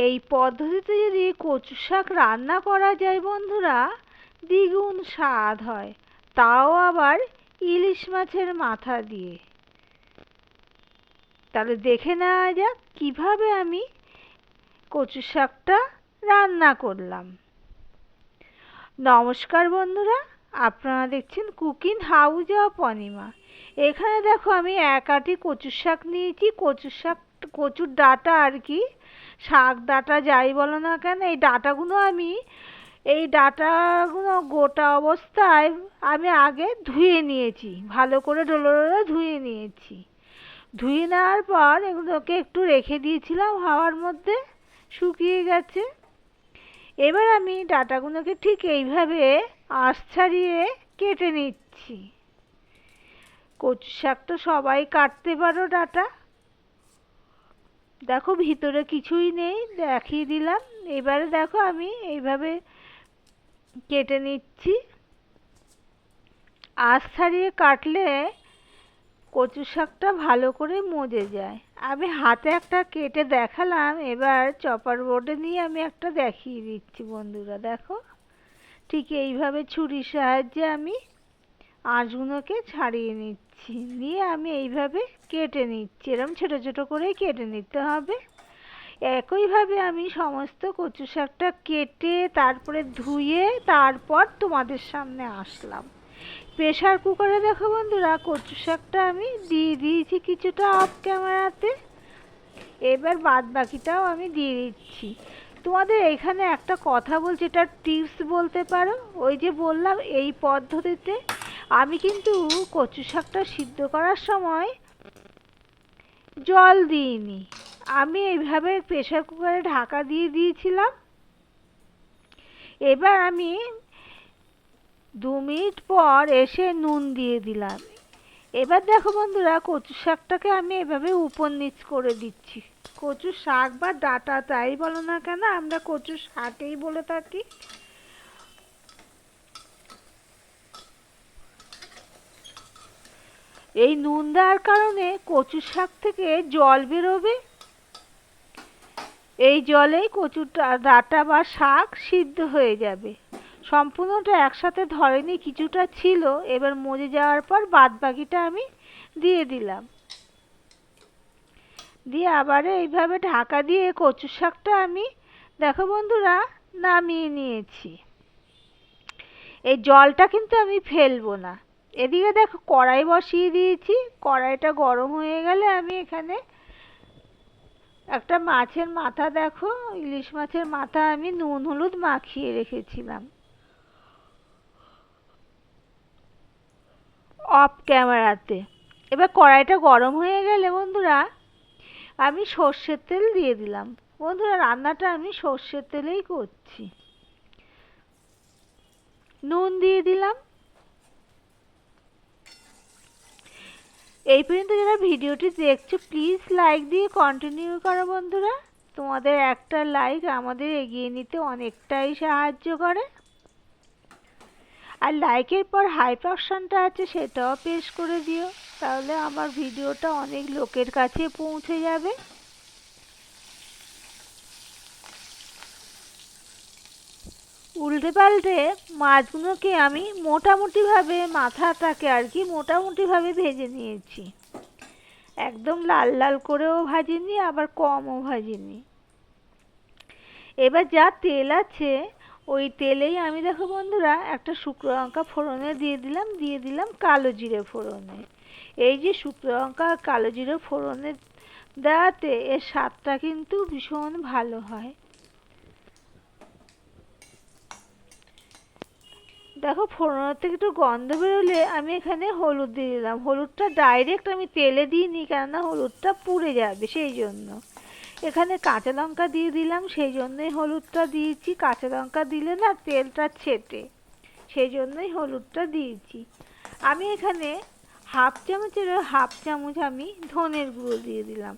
এই পদ্ধতিতে যদি কচু শাক রান্না করা যায় বন্ধুরা, দ্বিগুণ স্বাদ হয়, তাও আবার ইলিশ মাছের মাথা দিয়ে। তাহলে দেখে নেওয়া যাক কিভাবে আমি কচু শাকটা রান্না করলাম। নমস্কার বন্ধুরা, আপনারা দেখছেন কুকিং হাউস অফ অনিমা। এখানে দেখো আমি এক আঁটি কচু শাক নিয়েছি। কচুর ডাঁটা আর কি, শাক ডাঁটা যাই বলো না কেন, এই ডাঁটাগুলো গোটা অবস্থায় আমি আগে ধুয়ে নিয়েছি, ভালো করে ডলে ডলে ধুয়ে নিয়েছি। ধুয়ে নেওয়ার পর এগুলোকে একটু রেখে দিয়েছিলাম হাওয়ার মধ্যে, শুকিয়ে গেছে। এবার আমি ডাঁটাগুলোকে ঠিক এইভাবে আঁশ ছাড়িয়ে কেটে নিচ্ছি। কচু শাক তো সবাই কাটতে পারো ডাঁটা। দেখো ভিতরে কিছুই নেই, দেখিয়ে দিলাম। এবারে দেখো আমি এইভাবে কেটে নিচ্ছি। আঁশ ছাড়িয়ে কাটলে কচু শাকটা ভালো করে মজে যায়। আমি হাতে একটা কেটে দেখালাম, এবার চপার বোর্ডে নিয়ে আমি একটা দেখিয়ে দিচ্ছি বন্ধুরা। দেখো ঠিক এইভাবে ছুরির সাহায্যে আমি আঁশগুলোকে ছাড়িয়ে নিচ্ছি, নিয়ে আমি এইভাবে কেটে নিচ্ছি। এরকম ছোট ছোট করে কেটে নিতে হবে। একইভাবে আমি সমস্ত কচু শাকটা কেটে তারপরে ধুয়ে তারপর তোমাদের সামনে আসলাম। প্রেসার কুকারে দেখো বন্ধুরা কচু শাকটা আমি দিয়ে দিয়েছি কিছুটা অফ ক্যামেরাতে। এবার বাদ বাকিটাও আমি দিয়ে দিচ্ছি। তোমাদের এখানে একটা কথা বলছি, এটা টিপস বলতে পারো। ওই যে বললাম এই পদ্ধতিতে আমি কিন্তু কচু শাকটা সিদ্ধ করার সময় জল দিইনি। আমি এইভাবে প্রেসার কুকারে ঢাকা দিয়ে দিয়েছিলাম। এবার আমি 2 মিনিট পর এসে নুন দিয়ে দিলাম। এবার দেখো বন্ধুরা কচু শাকটাকে আমি এভাবে উপর নিচ করে দিচ্ছি। কচু শাক বা ডাঁটা তাই বলো না কেন, আমরা কচু শাকই বলে থাকি। এই নুন দেওয়ার কারণে কচু শাক থেকে জল বেরোবে। এই জলেই কচুর ডাঁটা বা শাক সিদ্ধ হয়ে যাবে। সম্পূর্ণটা একসাথে ধরেনি, কিছুটা ছিল। এবার মজে যাওয়ার পর বাদ বাকিটা আমি দিয়ে দিলাম। দিয়ে আবার এইভাবে ঢাকা দিয়ে কচু শাকটা আমি দেখো বন্ধুরা নামিয়ে নিয়েছি। এই জলটা কিন্তু আমি ফেলবো না। এদিকে দেখো কড়াই বসিয়ে দিয়েছি। কড়াইটা গরম হয়ে গেলে আমি এখানে একটা মাছের মাথা, দেখো ইলিশ মাছের মাথা আমি নুন হলুদ মাখিয়ে রেখেছিলাম অফ ক্যামেরাতে। এবার কড়াইটা গরম হয়ে গেলে বন্ধুরা আমি সর্ষের তেল দিয়ে দিলাম। বন্ধুরা রান্নাটা আমি সর্ষের তেলেই করছি। নুন দিয়ে দিলাম। এই পর্যন্ত যারা ভিডিওটি দেখছো প্লিজ লাইক দিয়ে কন্টিনিউ করো বন্ধুরা। তোমাদের একটা লাইক আমাদের এগিয়ে নিতে অনেকটাই সাহায্য করে। আর লাইকের পর হাইপ অপশনটা আছে, সেটাও প্রেস করে দিও, তাহলে আমার ভিডিওটা অনেক লোকের কাছে পৌঁছে যাবে। উল্টে পাল্টে মাছগুলোকে আমি মোটামুটিভাবে মাথাটাকে আর কি মোটামুটিভাবে ভেজে নিয়েছি। একদম লাল লাল করেও ভাজিনি, আবার কমও ভাজিনি। এবার যা তেল আছে ওই তেলেই আমি দেখো বন্ধুরা একটা শুকনো লঙ্কা ফোড়নে দিয়ে দিলাম কালো জিরে ফোড়নে। এই যে শুকনো লঙ্কা আর কালো জিরে ফোড়নে দেওয়াতে এর স্বাদটা কিন্তু ভীষণ ভালো হয়। দেখো ফোড়নের থেকে একটু গন্ধ বেরোলে আমি এখানে হলুদ দিয়ে দিলাম। হলুদটা ডাইরেক্ট আমি তেলে দিইনি, কেননা হলুদটা পুড়ে যাবে সেই জন্য। এখানে কাঁচা লঙ্কা দিয়ে দিলাম, সেই জন্যই হলুদটা দিয়েছি। কাঁচা লঙ্কা দিলে না তেলটা ছেটে, সেই জন্যই হলুদটা দিয়েছি। আমি এখানে হাফ চামচ আমি ধনের গুঁড়ো দিয়ে দিলাম।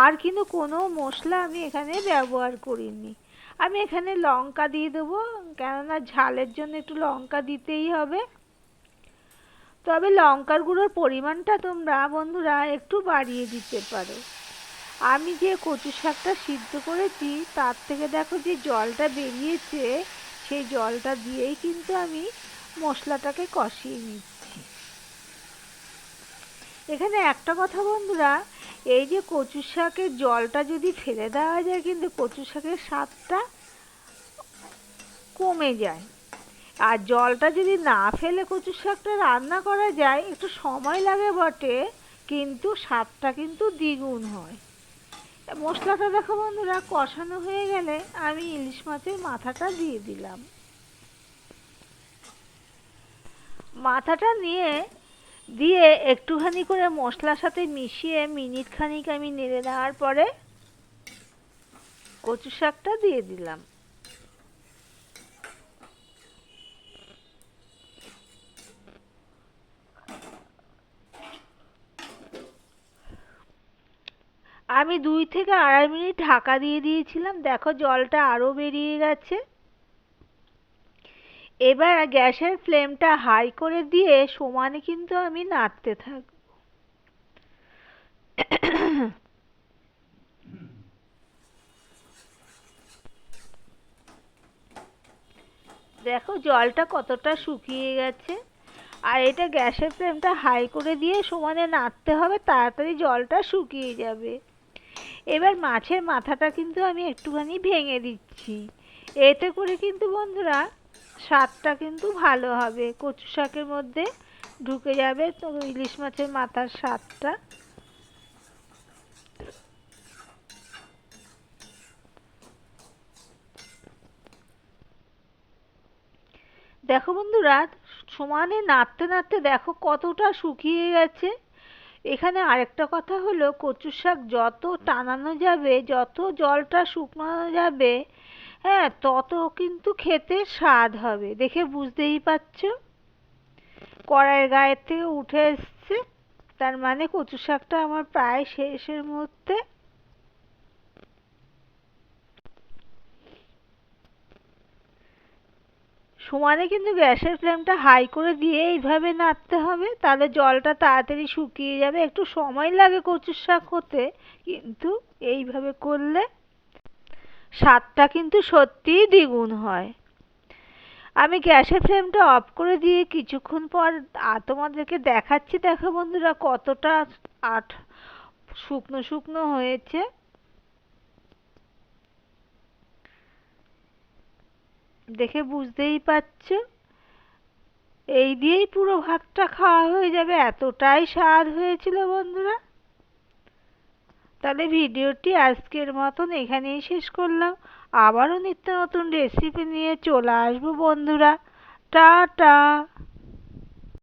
আর কিন্তু কোনো মশলা আমি এখানে ব্যবহার করিনি। আমি এখানে লঙ্কা দিয়ে দেবো, কেননা ঝালের জন্য একটু লঙ্কা দিতেই হবে। তবে লঙ্কার গুঁড়োর পরিমাণটা তোমরা বন্ধুরা একটু বাড়িয়ে দিতে পারো। আমি যে কচু শাকটা সিদ্ধ করেছি তার থেকে দেখো যে জলটা বেরিয়েছে, সেই জলটা দিয়েই কিন্তু আমি মশলাটাকে কষিয়ে নিচ্ছি। এখানে একটা কথা বন্ধুরা, এই যে কচু শাকের জলটা যদি ফেলে দেওয়া যায় কিন্তু কচু শাকের স্বাদটা কমে যায়। আর জলটা যদি না ফেলে কচু শাকটা রান্না করা যায়, একটু সময় লাগে বটে, কিন্তু স্বাদটা কিন্তু দ্বিগুণ হয়। মশলাটা দেখো বন্ধুরা কষানো হয়ে গেলে আমি ইলিশ মাছের মাথাটা দিয়ে দিলাম। মাথাটা দিয়ে একটুখানি করে মশলার সাথে মিশিয়ে মিনিট খানিক আমি নেড়ে নেওয়ার পরে কচু শাকটা দিয়ে দিলাম। আমি 2 থেকে 2.5 মিনিট ঢাকা দিয়ে দিয়েছিলাম, দেখো জলটা আরো বেরিয়ে গেছে। এবার গ্যাসের ফ্লেমটা হাই করে দিয়ে সমানে কিন্তু আমি নাড়তে থাকবো। দেখো জলটা কতটা শুকিয়ে গেছে। আর এটা গ্যাসের ফ্লেমটা হাই করে দিয়ে সমানে নাড়তে হবে, তাড়াতাড়ি জলটা শুকিয়ে যাবে। এবার মাছের মাথাটা কিন্তু আমি একটুখানি ভেঙে দিচ্ছি, এতে করে কিন্তু বন্ধুরা স্বাদটা কিন্তু ভালো হবে, কচু শাকের মধ্যে ঢুকে যাবে তো ইলিশ মাছের মাথার স্বাদটা। দেখো বন্ধুরা সমানে নাড়তে নাড়তে দেখো কতটা শুকিয়ে গেছে। এখানে আরেকটা কথা হলো, কচু শাক যত টানানো যাবে, যত জলটা শুকনো যাবে, হ্যাঁ, তত কিন্তু খেতে স্বাদ হবে। দেখে বুঝতেই পারছো কড়াইয়ের গায়ের থেকে উঠে এসছে, তার মানে কচু শাকটা আমার প্রায় শেষের মধ্যে। সমানে কিন্তু গ্যাসের ফ্লেমটা হাই করে দিয়ে এইভাবে নাড়তে হবে, তাহলে জলটা তাড়াতাড়ি শুকিয়ে যাবে। একটু সময় লাগে কচুর শাক হতে, কিন্তু এইভাবে করলে স্বাদটা কিন্তু সত্যিই দ্বিগুণ হয়। আমি গ্যাসের ফ্লেমটা অফ করে দিয়ে কিছুক্ষণ পর তোমাদেরকে দেখাচ্ছি। দেখো বন্ধুরা কতটা আঠ শুকনো শুকনো হয়েছে। দেখে বুঝতেই পারছো এই দিয়েই পুরো ভাতটা খাওয়া হয়ে যাবে, এতটাই স্বাদ হয়েছিল বন্ধুরা। তাহলে ভিডিওটি আজকের মতন এখানেই শেষ করলাম। আবারও নিত্য নতুন রেসিপি নিয়ে চলে আসবো বন্ধুরা। টাটা।